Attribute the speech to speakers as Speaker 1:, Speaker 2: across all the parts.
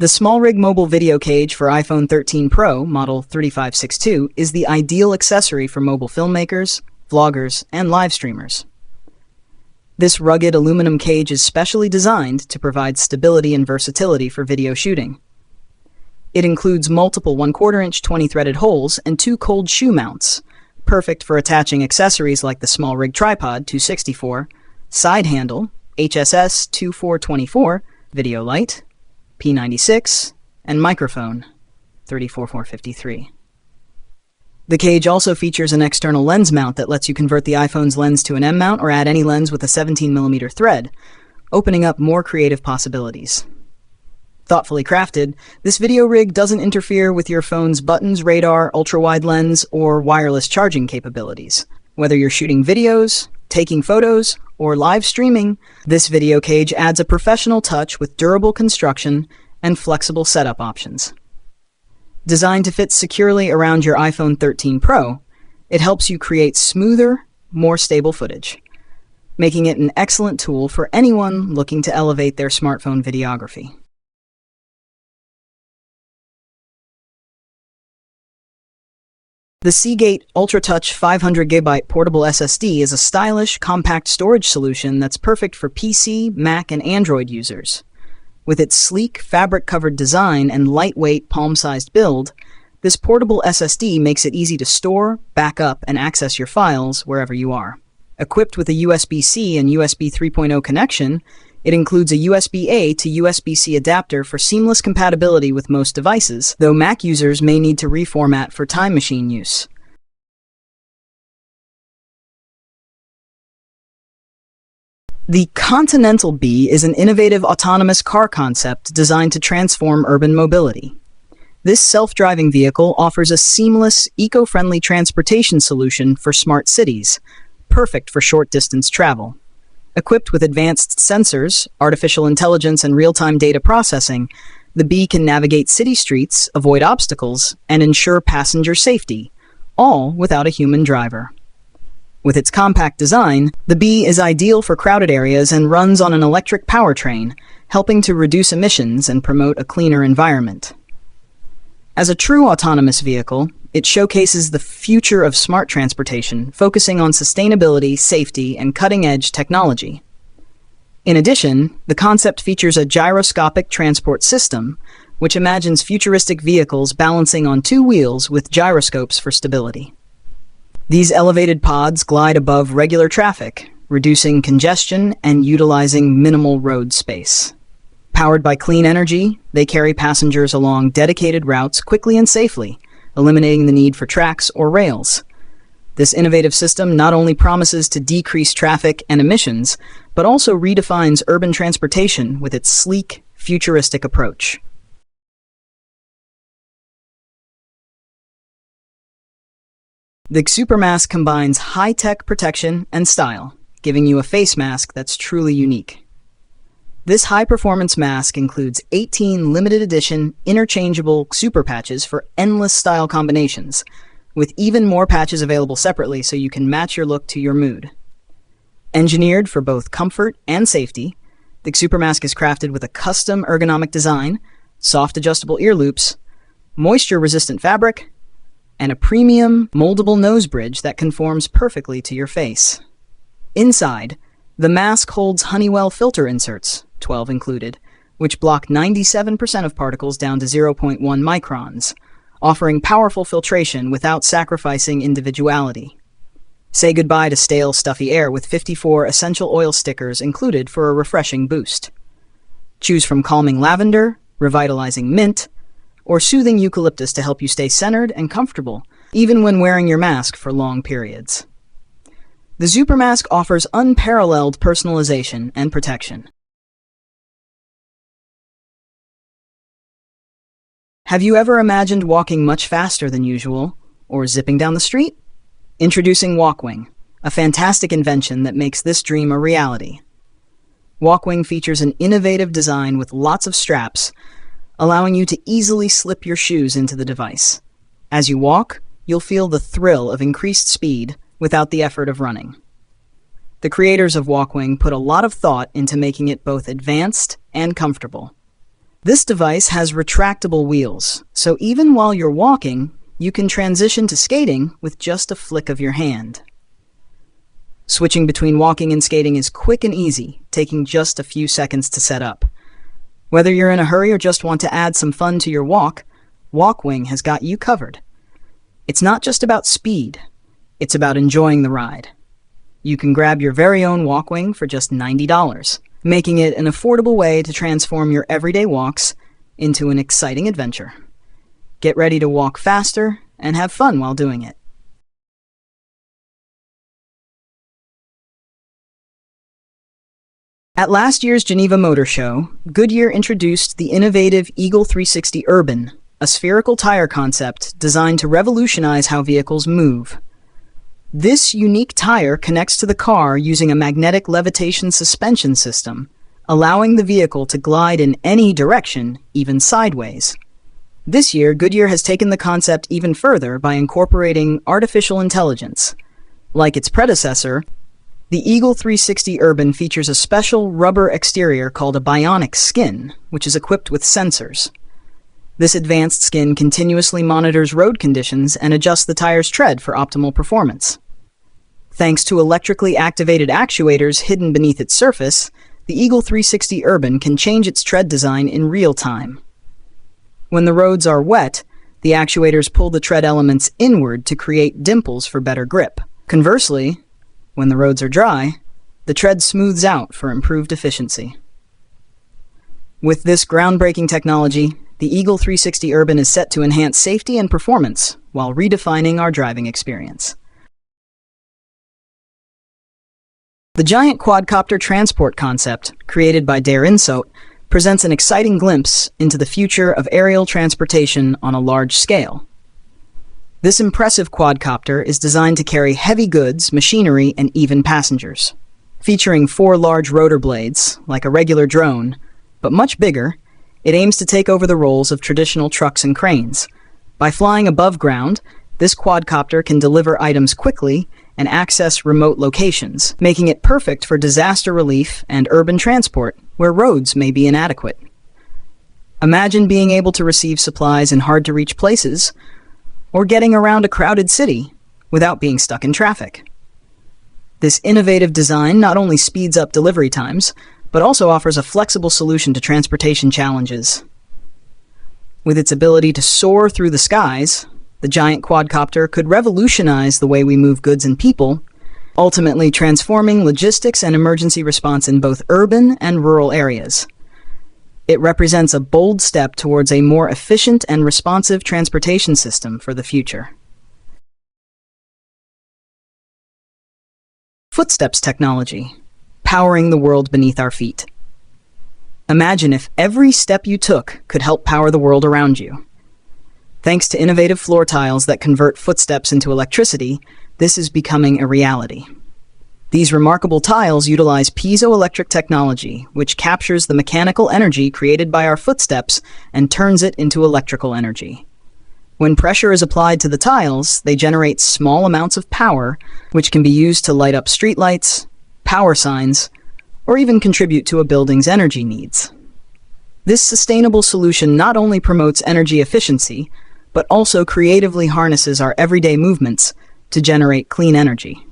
Speaker 1: The small rig mobile video cage for iPhone 13 Pro, model 3562, is the ideal accessory for mobile filmmakers, vloggers, and live streamers. This rugged aluminum cage is specially designed to provide stability and versatility for video shooting. It includes multiple 1/4-inch 20-threaded holes and 2 cold shoe mounts, perfect for attaching accessories like the small rig tripod 264, side handle, HSS 2424, video light, P96, and microphone 34453. The cage also features an external lens mount that lets you convert the iPhone's lens to an M mount or add any lens with a 17mm thread, opening up more creative possibilities. Thoughtfully crafted, this video rig doesn't interfere with your phone's buttons, radar, ultra-wide lens, or wireless charging capabilities. Whether you're shooting videos, taking photos, or live streaming, this video cage adds a professional touch with durable construction and flexible setup options. Designed to fit securely around your iPhone 13 Pro, it helps you create smoother, more stable footage, making it an excellent tool for anyone looking to elevate their smartphone videography. The Seagate UltraTouch 500GB portable SSD is a stylish, compact storage solution that's perfect for PC, Mac, and Android users. With its sleek, fabric-covered design and lightweight, palm-sized build, this portable SSD makes it easy to store, back up, and access your files wherever you are. Equipped with a USB-C and USB 3.0 connection, it includes a USB-A to USB-C adapter for seamless compatibility with most devices, though Mac users may need to reformat for Time Machine use. The Continental Bee is an innovative autonomous car concept designed to transform urban mobility. This self-driving vehicle offers a seamless, eco-friendly transportation solution for smart cities, perfect for short-distance travel. Equipped with advanced sensors, artificial intelligence, and real-time data processing, the Bee can navigate city streets, avoid obstacles, and ensure passenger safety, all without a human driver. With its compact design, the Bee is ideal for crowded areas and runs on an electric powertrain, helping to reduce emissions and promote a cleaner environment. As a true autonomous vehicle, it showcases the future of smart transportation, focusing on sustainability, safety, and cutting-edge technology. In addition, the concept features a gyroscopic transport system, which imagines futuristic vehicles balancing on 2 wheels with gyroscopes for stability. These elevated pods glide above regular traffic, reducing congestion and utilizing minimal road space. Powered by clean energy, they carry passengers along dedicated routes quickly and safely, eliminating the need for tracks or rails. This innovative system not only promises to decrease traffic and emissions, but also redefines urban transportation with its sleek, futuristic approach. The Super Mask combines high-tech protection and style, giving you a face mask that's truly unique. This high-performance mask includes 18 limited-edition, interchangeable super patches for endless style combinations, with even more patches available separately so you can match your look to your mood. Engineered for both comfort and safety, the Super Mask is crafted with a custom ergonomic design, soft adjustable ear loops, moisture-resistant fabric, and a premium, moldable nose bridge that conforms perfectly to your face. Inside, the mask holds Honeywell filter inserts, 12 included, which block 97% of particles down to 0.1 microns, offering powerful filtration without sacrificing individuality. Say goodbye to stale, stuffy air with 54 essential oil stickers included for a refreshing boost. Choose from calming lavender, revitalizing mint, or soothing eucalyptus to help you stay centered and comfortable, even when wearing your mask for long periods. The Super Mask offers unparalleled personalization and protection. Have you ever imagined walking much faster than usual, or zipping down the street? Introducing Walkwing, a fantastic invention that makes this dream a reality. Walkwing features an innovative design with lots of straps, allowing you to easily slip your shoes into the device. As you walk, you'll feel the thrill of increased speed without the effort of running. The creators of Walkwing put a lot of thought into making it both advanced and comfortable. This device has retractable wheels, so even while you're walking, you can transition to skating with just a flick of your hand. Switching between walking and skating is quick and easy, taking just a few seconds to set up. Whether you're in a hurry or just want to add some fun to your walk, Walkwing has got you covered. It's not just about speed, it's about enjoying the ride. You can grab your very own Walkwing for just $90, making it an affordable way to transform your everyday walks into an exciting adventure. Get ready to walk faster and have fun while doing it. At last year's Geneva Motor Show, Goodyear introduced the innovative Eagle 360 Urban, a spherical tire concept designed to revolutionize how vehicles move. This unique tire connects to the car using a magnetic levitation suspension system, allowing the vehicle to glide in any direction, even sideways. This year, Goodyear has taken the concept even further by incorporating artificial intelligence. Like its predecessor, the Eagle 360 Urban features a special rubber exterior called a bionic skin, which is equipped with sensors. This advanced skin continuously monitors road conditions and adjusts the tire's tread for optimal performance. Thanks to electrically activated actuators hidden beneath its surface, the Eagle 360 Urban can change its tread design in real time. When the roads are wet, the actuators pull the tread elements inward to create dimples for better grip. Conversely, when the roads are dry, the tread smooths out for improved efficiency. With this groundbreaking technology, the Eagle 360 Urban is set to enhance safety and performance while redefining our driving experience. The giant quadcopter transport concept, created by Der Insot, presents an exciting glimpse into the future of aerial transportation on a large scale. This impressive quadcopter is designed to carry heavy goods, machinery, and even passengers. Featuring 4 large rotor blades, like a regular drone, but much bigger, it aims to take over the roles of traditional trucks and cranes. By flying above ground, this quadcopter can deliver items quickly and access remote locations, making it perfect for disaster relief and urban transport, where roads may be inadequate. Imagine being able to receive supplies in hard-to-reach places, or getting around a crowded city without being stuck in traffic. This innovative design not only speeds up delivery times, but also offers a flexible solution to transportation challenges. With its ability to soar through the skies, the giant quadcopter could revolutionize the way we move goods and people, ultimately transforming logistics and emergency response in both urban and rural areas. It represents a bold step towards a more efficient and responsive transportation system for the future. Footsteps technology, powering the world beneath our feet. Imagine if every step you took could help power the world around you. Thanks to innovative floor tiles that convert footsteps into electricity, this is becoming a reality. These remarkable tiles utilize piezoelectric technology, which captures the mechanical energy created by our footsteps and turns it into electrical energy. When pressure is applied to the tiles, they generate small amounts of power, which can be used to light up streetlights, power signs, or even contribute to a building's energy needs. This sustainable solution not only promotes energy efficiency, but also creatively harnesses our everyday movements to generate clean energy.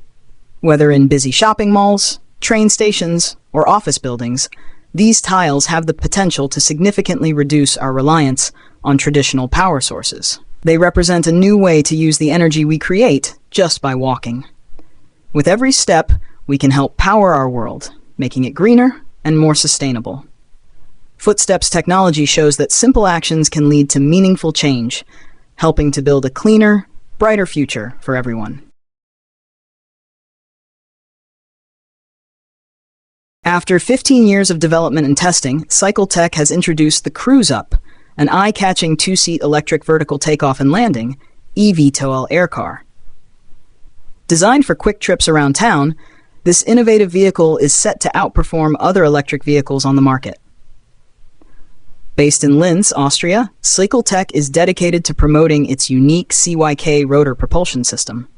Speaker 1: Whether in busy shopping malls, train stations, or office buildings, these tiles have the potential to significantly reduce our reliance on traditional power sources. They represent a new way to use the energy we create just by walking. With every step, we can help power our world, making it greener and more sustainable. Footsteps technology shows that simple actions can lead to meaningful change, helping to build a cleaner, brighter future for everyone. After 15 years of development and testing, CycleTech has introduced the Cruise Up, an eye-catching 2-seat electric vertical takeoff and landing (eVTOL) air car. Designed for quick trips around town, this innovative vehicle is set to outperform other electric vehicles on the market. Based in Linz, Austria, CycleTech is dedicated to promoting its unique CYK rotor propulsion system.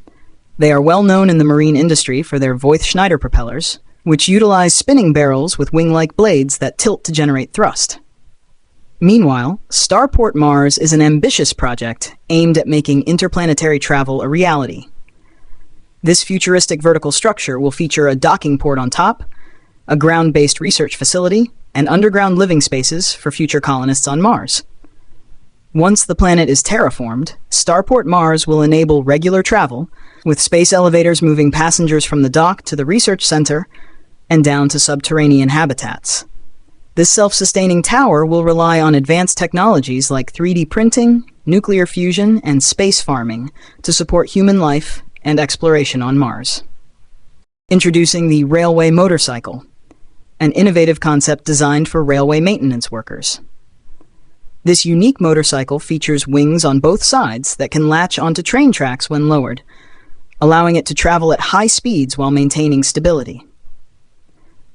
Speaker 1: They are well known in the marine industry for their Voith-Schneider propellers, which utilize spinning barrels with wing-like blades that tilt to generate thrust. Meanwhile, Starport Mars is an ambitious project aimed at making interplanetary travel a reality. This futuristic vertical structure will feature a docking port on top, a ground-based research facility, and underground living spaces for future colonists on Mars. Once the planet is terraformed, Starport Mars will enable regular travel, with space elevators moving passengers from the dock to the research center and down to subterranean habitats. This self-sustaining tower will rely on advanced technologies like 3D printing, nuclear fusion, and space farming to support human life and exploration on Mars. Introducing the railway motorcycle, an innovative concept designed for railway maintenance workers. This unique motorcycle features wings on both sides that can latch onto train tracks when lowered, allowing it to travel at high speeds while maintaining stability.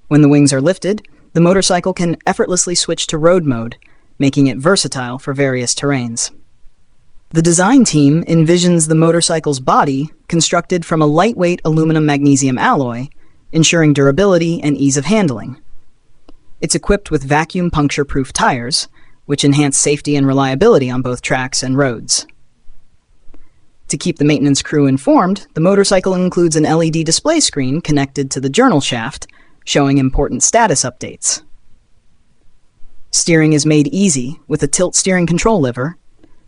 Speaker 1: When the wings are lifted, the motorcycle can effortlessly switch to road mode, making it versatile for various terrains. The design team envisions the motorcycle's body constructed from a lightweight aluminum-magnesium alloy, ensuring durability and ease of handling. It's equipped with vacuum puncture-proof tires, which enhance safety and reliability on both tracks and roads. To keep the maintenance crew informed, the motorcycle includes an LED display screen connected to the journal shaft, showing important status updates. Steering is made easy with a tilt steering control lever,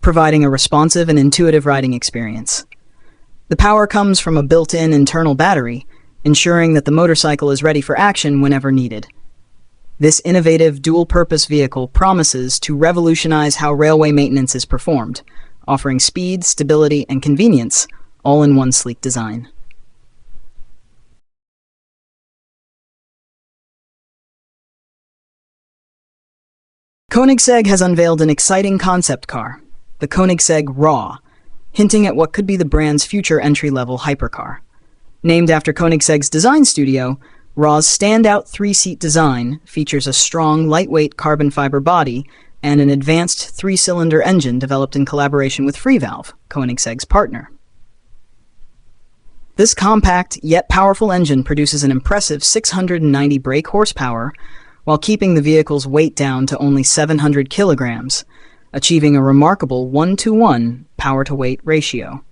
Speaker 1: providing a responsive and intuitive riding experience. The power comes from a built-in internal battery, ensuring that the motorcycle is ready for action whenever needed. This innovative dual-purpose vehicle promises to revolutionize how railway maintenance is performed, offering speed, stability, and convenience, all in one sleek design. Koenigsegg has unveiled an exciting concept car, the Koenigsegg Raw, hinting at what could be the brand's future entry-level hypercar. Named after Koenigsegg's design studio, Raw's standout three-seat design features a strong, lightweight carbon fiber body and an advanced three-cylinder engine developed in collaboration with Freevalve, Koenigsegg's partner. This compact yet powerful engine produces an impressive 690 brake horsepower while keeping the vehicle's weight down to only 700 kilograms, achieving a remarkable 1-to-1 power-to-weight ratio.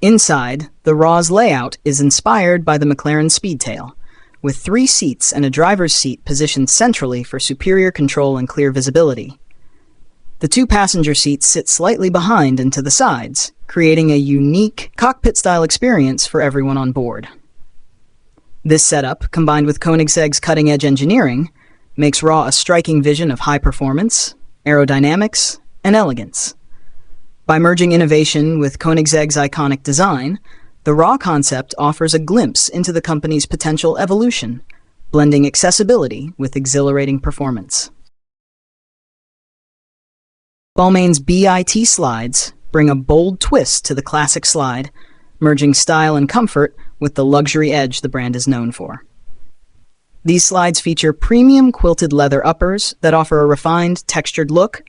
Speaker 1: Inside, the Raw's layout is inspired by the McLaren Speedtail, with 3 seats and a driver's seat positioned centrally for superior control and clear visibility. The 2 passenger seats sit slightly behind and to the sides, creating a unique cockpit-style experience for everyone on board. This setup, combined with Koenigsegg's cutting-edge engineering, makes Raw a striking vision of high performance, aerodynamics, and elegance. By merging innovation with Koenigsegg's iconic design, the Raw concept offers a glimpse into the company's potential evolution, blending accessibility with exhilarating performance. Balmain's BIT slides bring a bold twist to the classic slide, merging style and comfort with the luxury edge the brand is known for. These slides feature premium quilted leather uppers that offer a refined, textured look,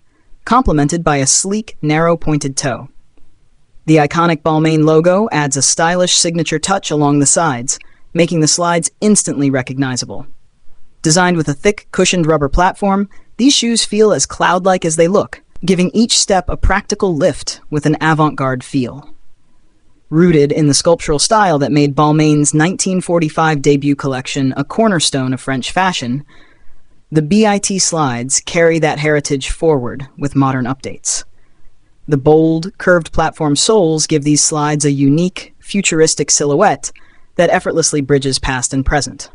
Speaker 1: complemented by a sleek, narrow-pointed toe. The iconic Balmain logo adds a stylish signature touch along the sides, making the slides instantly recognizable. Designed with a thick, cushioned rubber platform, these shoes feel as cloud-like as they look, giving each step a practical lift with an avant-garde feel. Rooted in the sculptural style that made Balmain's 1945 debut collection a cornerstone of French fashion, the BIT slides carry that heritage forward with modern updates. The bold, curved platform soles give these slides a unique, futuristic silhouette that effortlessly bridges past and present.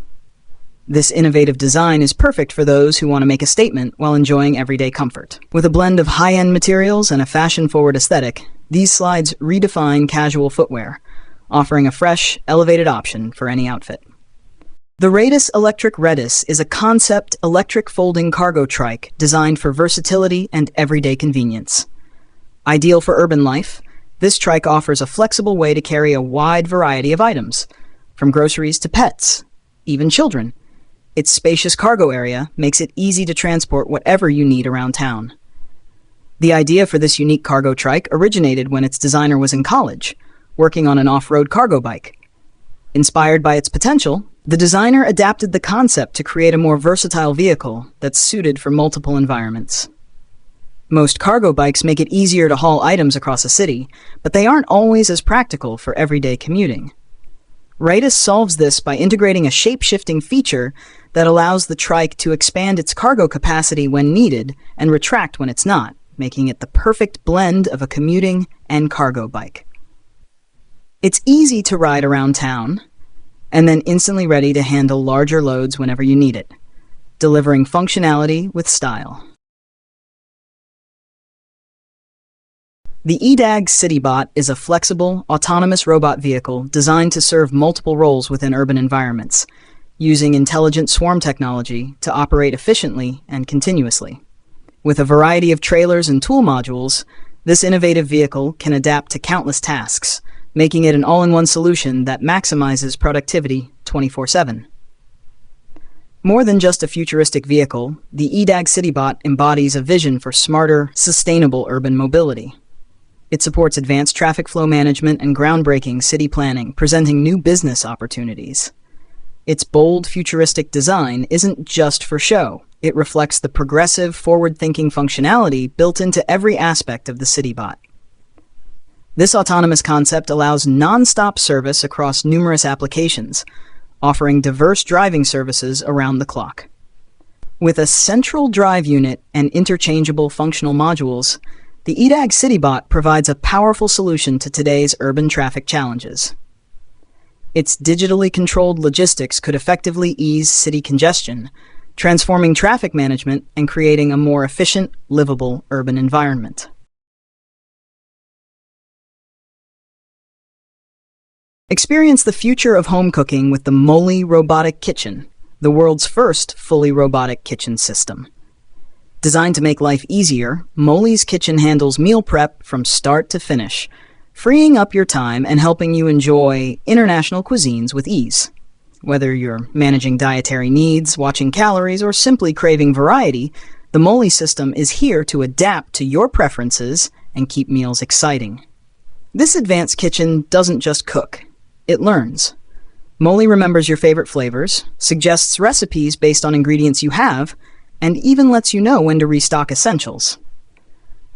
Speaker 1: This innovative design is perfect for those who want to make a statement while enjoying everyday comfort. With a blend of high-end materials and a fashion-forward aesthetic, these slides redefine casual footwear, offering a fresh, elevated option for any outfit. The Radis Electric Redis is a concept electric folding cargo trike designed for versatility and everyday convenience. Ideal for urban life, this trike offers a flexible way to carry a wide variety of items, from groceries to pets, even children. Its spacious cargo area makes it easy to transport whatever you need around town. The idea for this unique cargo trike originated when its designer was in college, working on an off-road cargo bike. Inspired by its potential, the designer adapted the concept to create a more versatile vehicle that's suited for multiple environments. Most cargo bikes make it easier to haul items across a city, but they aren't always as practical for everyday commuting. Ritus solves this by integrating a shape-shifting feature that allows the trike to expand its cargo capacity when needed and retract when it's not, making it the perfect blend of a commuting and cargo bike. It's easy to ride around town, and then instantly ready to handle larger loads whenever you need it, delivering functionality with style. The eDAG CityBot is a flexible, autonomous robot vehicle designed to serve multiple roles within urban environments, using intelligent swarm technology to operate efficiently and continuously. With a variety of trailers and tool modules, this innovative vehicle can adapt to countless tasks, making it an all-in-one solution that maximizes productivity 24/7. More than just a futuristic vehicle, the eDAG CityBot embodies a vision for smarter, sustainable urban mobility. It supports advanced traffic flow management and groundbreaking city planning, presenting new business opportunities. Its bold, futuristic design isn't just for show. It reflects the progressive, forward-thinking functionality built into every aspect of the CityBot. This autonomous concept allows non-stop service across numerous applications, offering diverse driving services around the clock. With a central drive unit and interchangeable functional modules, the eDAG CityBot provides a powerful solution to today's urban traffic challenges. Its digitally controlled logistics could effectively ease city congestion, transforming traffic management and creating a more efficient, livable urban environment. Experience the future of home cooking with the Molly Robotic Kitchen, the world's first fully robotic kitchen system. Designed to make life easier, Molly's Kitchen handles meal prep from start to finish, freeing up your time and helping you enjoy international cuisines with ease. Whether you're managing dietary needs, watching calories, or simply craving variety, the Molly system is here to adapt to your preferences and keep meals exciting. This advanced kitchen doesn't just cook, it learns. Molly remembers your favorite flavors, suggests recipes based on ingredients you have, and even lets you know when to restock essentials.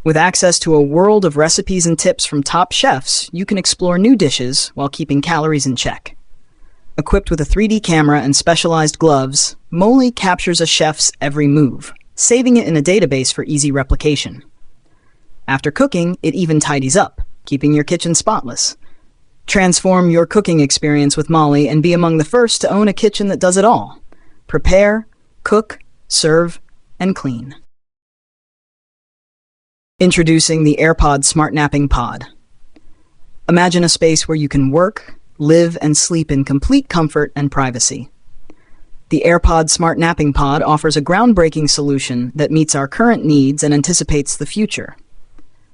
Speaker 1: With access to a world of recipes and tips from top chefs, you can explore new dishes while keeping calories in check. Equipped with a 3D camera and specialized gloves, Molly captures a chef's every move, saving it in a database for easy replication. After cooking, it even tidies up, keeping your kitchen spotless. Transform your cooking experience with Molly and be among the first to own a kitchen that does it all. Prepare, cook, serve, and clean. Introducing the AirPod Smart Napping Pod. Imagine a space where you can work, live, and sleep in complete comfort and privacy. The AirPod Smart Napping Pod offers a groundbreaking solution that meets our current needs and anticipates the future.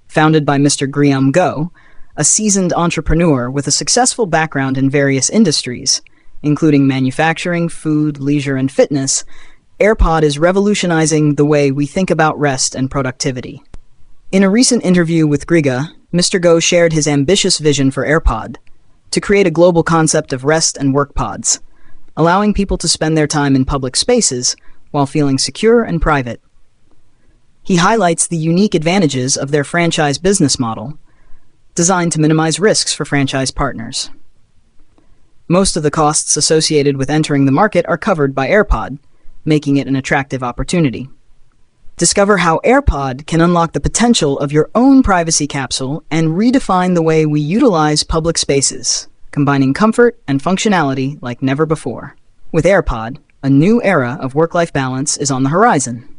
Speaker 1: Founded by Mr. Guillaume Go, a seasoned entrepreneur with a successful background in various industries, including manufacturing, food, leisure, and fitness, AirPod is revolutionizing the way we think about rest and productivity. In a recent interview with Griga, Mr. Go shared his ambitious vision for AirPod, to create a global concept of rest and work pods, allowing people to spend their time in public spaces while feeling secure and private. He highlights the unique advantages of their franchise business model, designed to minimize risks for franchise partners. Most of the costs associated with entering the market are covered by AirPod, making it an attractive opportunity. Discover how AirPod can unlock the potential of your own privacy capsule and redefine the way we utilize public spaces, combining comfort and functionality like never before. With AirPod, a new era of work-life balance is on the horizon.